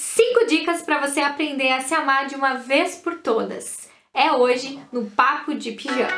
5 dicas para você aprender a se amar de uma vez por todas. É hoje no Papo de Pijama.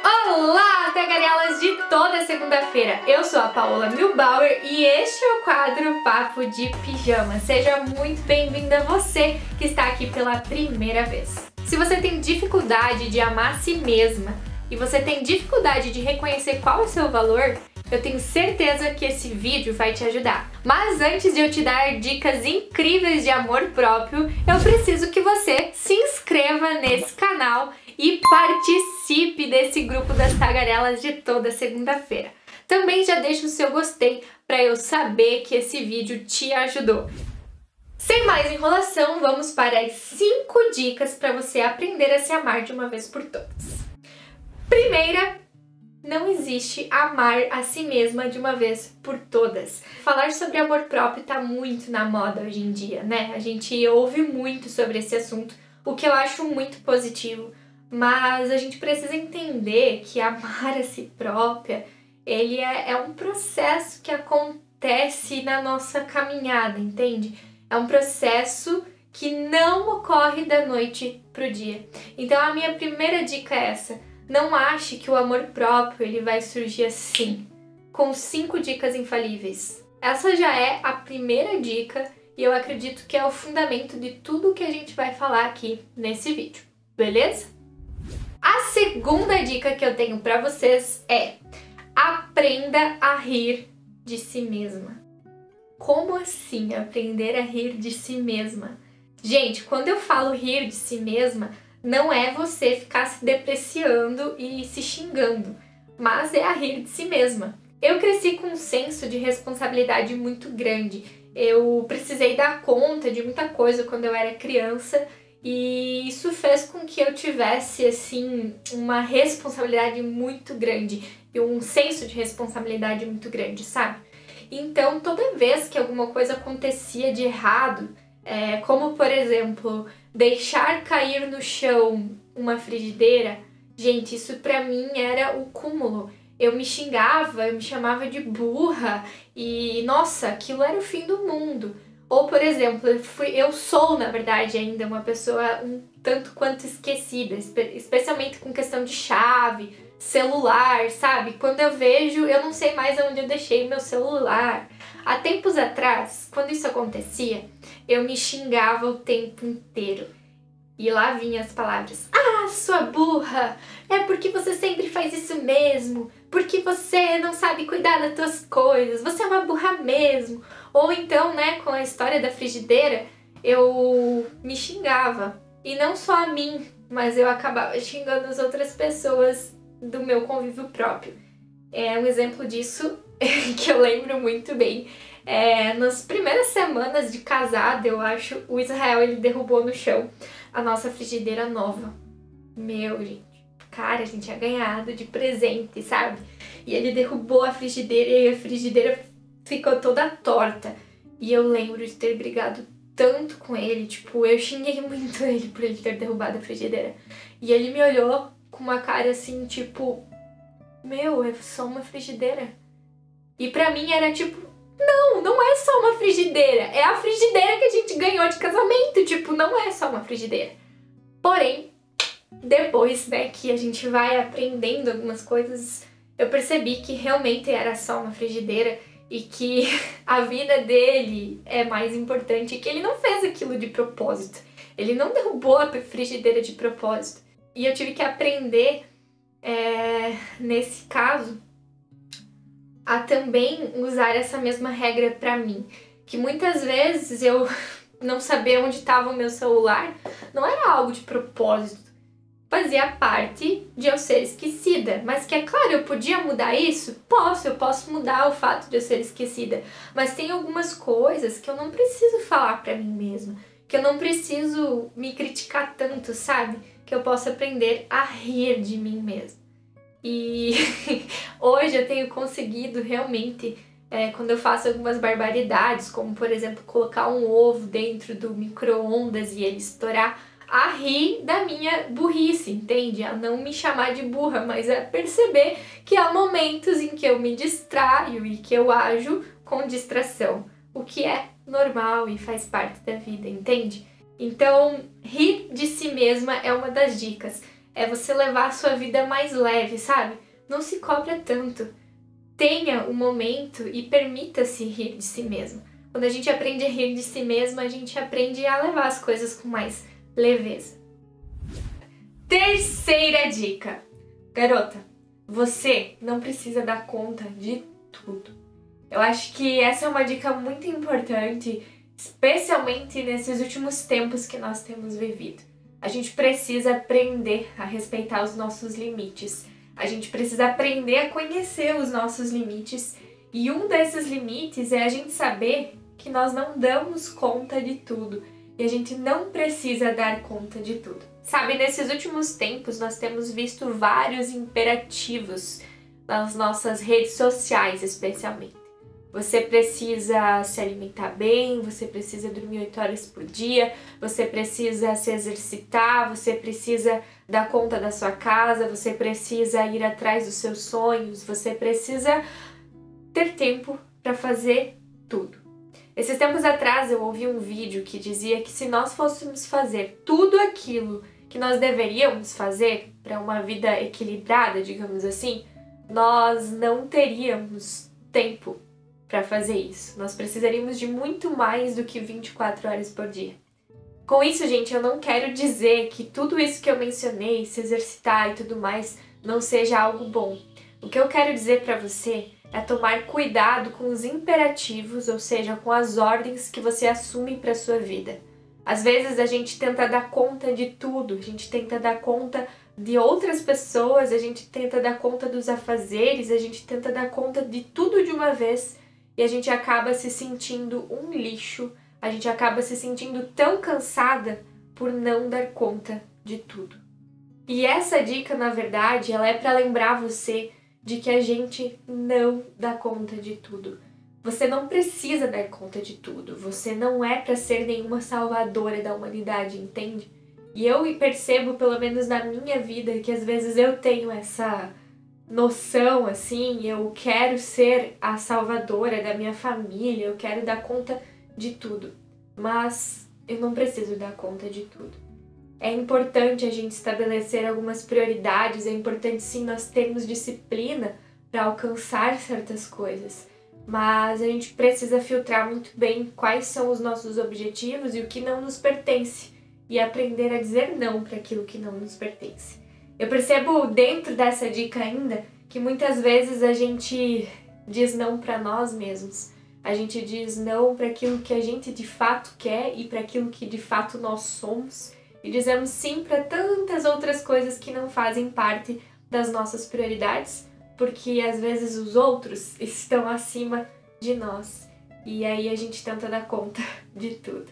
Olá, tagarelas de toda segunda-feira! Eu sou a Paola Milbauer e este é o quadro Papo de Pijama. Seja muito bem-vinda você que está aqui pela primeira vez. Se você tem dificuldade de amar a si mesma e você tem dificuldade de reconhecer qual é o seu valor, eu tenho certeza que esse vídeo vai te ajudar. Mas antes de eu te dar dicas incríveis de amor próprio, eu preciso que você se inscreva nesse canal e participe desse grupo das tagarelas de toda segunda-feira. Também já deixa o seu gostei para eu saber que esse vídeo te ajudou. Sem mais enrolação, vamos para as 5 dicas para você aprender a se amar de uma vez por todas. Primeira, não existe amar a si mesma de uma vez por todas. Falar sobre amor próprio tá muito na moda hoje em dia, né? A gente ouve muito sobre esse assunto, o que eu acho muito positivo, mas a gente precisa entender que amar a si própria, ele é um processo que acontece na nossa caminhada, entende? É um processo que não ocorre da noite pro dia. Então a minha primeira dica é essa. Não ache que o amor próprio ele vai surgir assim, com 5 dicas infalíveis. Essa já é a primeira dica e eu acredito que é o fundamento de tudo que a gente vai falar aqui nesse vídeo, beleza? A segunda dica que eu tenho pra vocês é: aprenda a rir de si mesma. Como assim aprender a rir de si mesma? Gente, quando eu falo rir de si mesma, não é você ficar se depreciando e se xingando, mas é a rir de si mesma. Eu cresci com um senso de responsabilidade muito grande. Eu precisei dar conta de muita coisa quando eu era criança e isso fez com que eu tivesse, assim, uma responsabilidade muito grande e um senso de responsabilidade muito grande, sabe? Então, toda vez que alguma coisa acontecia de errado, como, por exemplo, deixar cair no chão uma frigideira, gente, isso pra mim era o cúmulo. Eu me xingava, eu me chamava de burra e, nossa, aquilo era o fim do mundo. Ou, por exemplo, eu sou, na verdade, ainda uma pessoa um tanto quanto esquecida, especialmente com questão de chave, celular, sabe? Quando eu vejo, eu não sei mais onde eu deixei meu celular. Há tempos atrás, quando isso acontecia, eu me xingava o tempo inteiro. E lá vinham as palavras: ah, sua burra, é porque você sempre faz isso mesmo, porque você não sabe cuidar das tuas coisas, você é uma burra mesmo. Ou então, né, com a história da frigideira, eu me xingava. E não só a mim, mas eu acabava xingando as outras pessoas do meu convívio próprio. Um exemplo disso que eu lembro muito bem. Nas primeiras semanas de casada, eu acho, o Israel ele derrubou no chão a nossa frigideira nova. Meu, gente, cara, a gente tinha ganhado de presente, sabe? E ele derrubou a frigideira e a frigideira ficou toda torta. E eu lembro de ter brigado tanto com ele, tipo, eu xinguei muito ele por ele ter derrubado a frigideira. E ele me olhou com uma cara assim, tipo, meu, é só uma frigideira. E pra mim era tipo, não é só uma frigideira, é a frigideira que a gente ganhou de casamento, tipo, não é só uma frigideira. Porém, depois, né, que a gente vai aprendendo algumas coisas, eu percebi que realmente era só uma frigideira e que a vida dele é mais importante, que ele não fez aquilo de propósito, ele não derrubou a frigideira de propósito. E eu tive que aprender, nesse caso, a também usar essa mesma regra pra mim. Que muitas vezes eu não saber onde estava o meu celular não era algo de propósito. Fazia parte de eu ser esquecida. Mas que é claro, eu podia mudar isso? Eu posso mudar o fato de eu ser esquecida. Mas tem algumas coisas que eu não preciso falar pra mim mesma. Que eu não preciso me criticar tanto, sabe? Que eu posso aprender a rir de mim mesma. E hoje eu tenho conseguido realmente, quando eu faço algumas barbaridades, como por exemplo colocar um ovo dentro do micro-ondas e ele estourar, a rir da minha burrice, entende? A não me chamar de burra, mas a perceber que há momentos em que eu me distraio e que eu ajo com distração, o que é normal e faz parte da vida, entende? Então, rir de si mesma é uma das dicas. É você levar a sua vida mais leve, sabe? Não se cobra tanto. Tenha um momento e permita-se rir de si mesma. Quando a gente aprende a rir de si mesma, a gente aprende a levar as coisas com mais leveza. Terceira dica. Garota, você não precisa dar conta de tudo. Eu acho que essa é uma dica muito importante, especialmente nesses últimos tempos que nós temos vivido. A gente precisa aprender a respeitar os nossos limites. A gente precisa aprender a conhecer os nossos limites. E um desses limites é a gente saber que nós não damos conta de tudo. E a gente não precisa dar conta de tudo. Sabe, nesses últimos tempos nós temos visto vários imperativos nas nossas redes sociais, especialmente. Você precisa se alimentar bem, você precisa dormir 8 horas por dia, você precisa se exercitar, você precisa dar conta da sua casa, você precisa ir atrás dos seus sonhos, você precisa ter tempo para fazer tudo. Esses tempos atrás eu ouvi um vídeo que dizia que se nós fôssemos fazer tudo aquilo que nós deveríamos fazer para uma vida equilibrada, digamos assim, nós não teríamos tempo para fazer isso. Nós precisaríamos de muito mais do que 24 horas por dia. Com isso, gente, eu não quero dizer que tudo isso que eu mencionei, se exercitar e tudo mais, não seja algo bom. O que eu quero dizer para você é tomar cuidado com os imperativos, ou seja, com as ordens que você assume para sua vida. Às vezes a gente tenta dar conta de tudo, a gente tenta dar conta de outras pessoas, a gente tenta dar conta dos afazeres, a gente tenta dar conta de tudo de uma vez e a gente acaba se sentindo um lixo, a gente acaba se sentindo tão cansada por não dar conta de tudo. E essa dica, na verdade, ela é para lembrar você de que a gente não dá conta de tudo. Você não precisa dar conta de tudo. Você não é para ser nenhuma salvadora da humanidade, entende? E eu percebo, pelo menos na minha vida, que às vezes eu tenho essa noção, assim, eu quero ser a salvadora da minha família, eu quero dar conta de tudo. Mas eu não preciso dar conta de tudo. É importante a gente estabelecer algumas prioridades, é importante sim nós termos disciplina para alcançar certas coisas, mas a gente precisa filtrar muito bem quais são os nossos objetivos e o que não nos pertence e aprender a dizer não para aquilo que não nos pertence. Eu percebo dentro dessa dica ainda que muitas vezes a gente diz não para nós mesmos, a gente diz não para aquilo que a gente de fato quer e para aquilo que de fato nós somos. E dizemos sim para tantas outras coisas que não fazem parte das nossas prioridades, porque às vezes os outros estão acima de nós. E aí a gente tenta dar conta de tudo.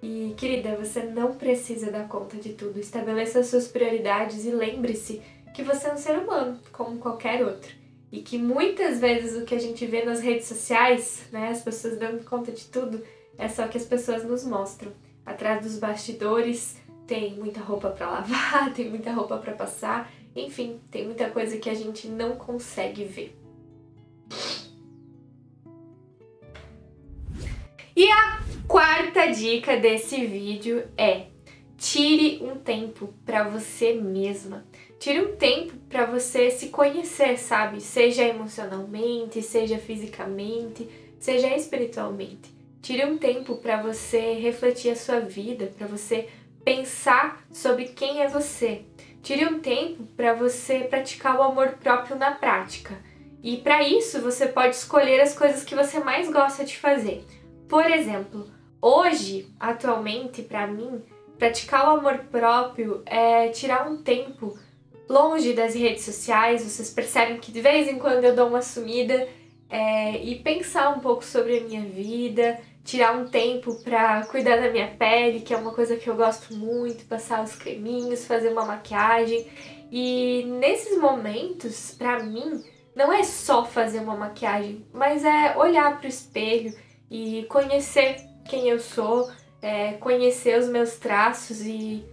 E querida, você não precisa dar conta de tudo. Estabeleça suas prioridades e lembre-se que você é um ser humano, como qualquer outro. E que muitas vezes o que a gente vê nas redes sociais, né, as pessoas dando conta de tudo, é só que as pessoas nos mostram. Atrás dos bastidores tem muita roupa para lavar, tem muita roupa para passar, enfim, tem muita coisa que a gente não consegue ver. E a quarta dica desse vídeo é: tire um tempo para você mesma. Tire um tempo para você se conhecer, sabe? Seja emocionalmente, seja fisicamente, seja espiritualmente. Tire um tempo para você refletir a sua vida, para você pensar sobre quem é você. Tire um tempo para você praticar o amor próprio na prática. E para isso você pode escolher as coisas que você mais gosta de fazer. Por exemplo, hoje, atualmente, para mim, praticar o amor próprio é tirar um tempo longe das redes sociais. Vocês percebem que de vez em quando eu dou uma sumida e pensar um pouco sobre a minha vida, tirar um tempo para cuidar da minha pele, que é uma coisa que eu gosto muito, passar os creminhos, fazer uma maquiagem. E nesses momentos, para mim, não é só fazer uma maquiagem, mas é olhar para o espelho e conhecer quem eu sou, conhecer os meus traços e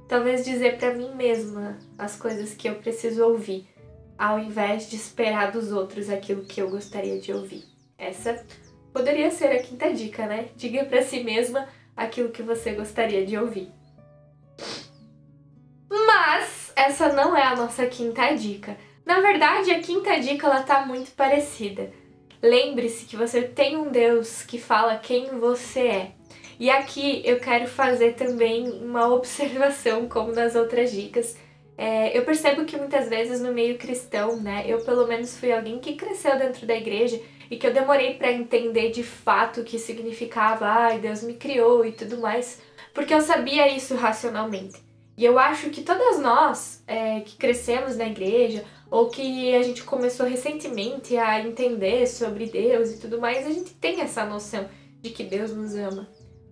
talvez dizer pra mim mesma as coisas que eu preciso ouvir, ao invés de esperar dos outros aquilo que eu gostaria de ouvir. Essa poderia ser a quinta dica, né? Diga pra si mesma aquilo que você gostaria de ouvir. Mas essa não é a nossa quinta dica. Na verdade, a quinta dica ela tá muito parecida. Lembre-se que você tem um Deus que fala quem você é. E aqui eu quero fazer também uma observação, como nas outras dicas. Eu percebo que muitas vezes no meio cristão, né, eu pelo menos fui alguém que cresceu dentro da igreja e que eu demorei para entender de fato o que significava, ai, Deus me criou e tudo mais, porque eu sabia isso racionalmente. E eu acho que todas nós que crescemos na igreja, ou que a gente começou recentemente a entender sobre Deus e tudo mais, a gente tem essa noção de que Deus nos ama.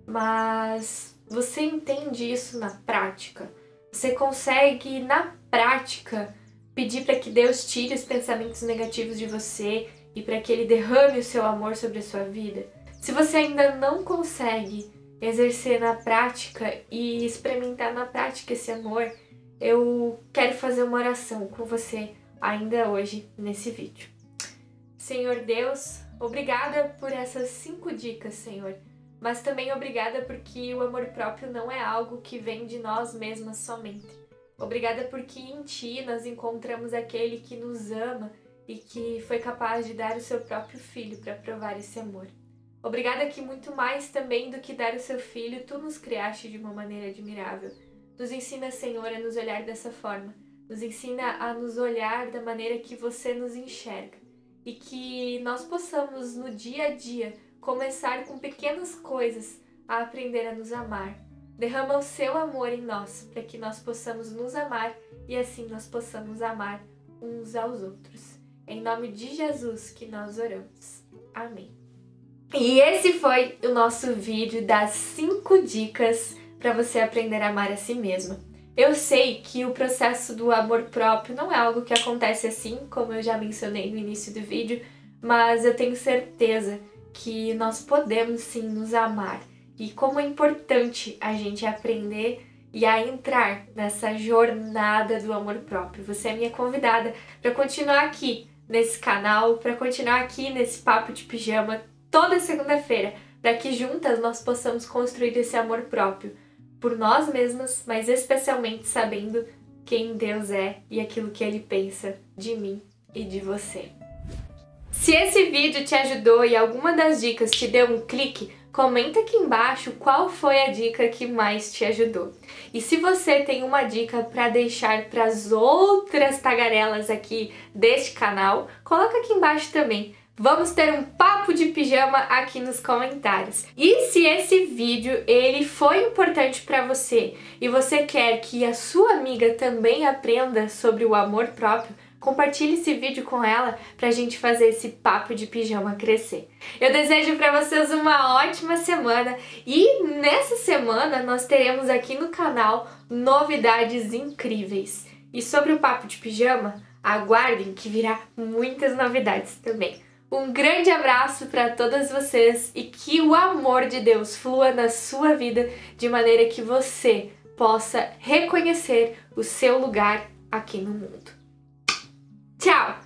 Mas você entende isso na prática? Você consegue, na prática, pedir para que Deus tire os pensamentos negativos de você e para que Ele derrame o seu amor sobre a sua vida? Se você ainda não consegue exercer na prática e experimentar na prática esse amor, eu quero fazer uma oração com você ainda hoje nesse vídeo. Senhor Deus, obrigada por essas 5 dicas, Senhor. Mas também obrigada porque o amor próprio não é algo que vem de nós mesmas somente. Obrigada porque em Ti nós encontramos aquele que nos ama e que foi capaz de dar o seu próprio Filho para provar esse amor. Obrigada que muito mais também do que dar o seu Filho, Tu nos criaste de uma maneira admirável. Nos ensina, Senhor, a nos olhar dessa forma. Nos ensina a nos olhar da maneira que Você nos enxerga. E que nós possamos, no dia a dia, começar com pequenas coisas a aprender a nos amar. Derrama o Seu amor em nós, para que nós possamos nos amar e assim nós possamos amar uns aos outros. Em nome de Jesus que nós oramos. Amém. E esse foi o nosso vídeo das 5 dicas para você aprender a amar a si mesma. Eu sei que o processo do amor próprio não é algo que acontece assim, como eu já mencionei no início do vídeo, mas eu tenho certeza que nós podemos sim nos amar. E como é importante a gente aprender e a entrar nessa jornada do amor próprio. Você é minha convidada para continuar aqui nesse canal, para continuar aqui nesse Papo de Pijama toda segunda-feira, para que juntas nós possamos construir esse amor próprio por nós mesmas, mas especialmente sabendo quem Deus é e aquilo que Ele pensa de mim e de você. Se esse vídeo te ajudou e alguma das dicas te deu um clique, comenta aqui embaixo qual foi a dica que mais te ajudou. E se você tem uma dica para deixar para as outras tagarelas aqui deste canal, coloca aqui embaixo também. Vamos ter um papo de pijama aqui nos comentários. E se esse vídeo ele foi importante para você e você quer que a sua amiga também aprenda sobre o amor próprio, compartilhe esse vídeo com ela pra gente fazer esse papo de pijama crescer. Eu desejo para vocês uma ótima semana e nessa semana nós teremos aqui no canal novidades incríveis. E sobre o papo de pijama, aguardem que virá muitas novidades também. Um grande abraço para todas vocês e que o amor de Deus flua na sua vida de maneira que você possa reconhecer o seu lugar aqui no mundo. Tchau!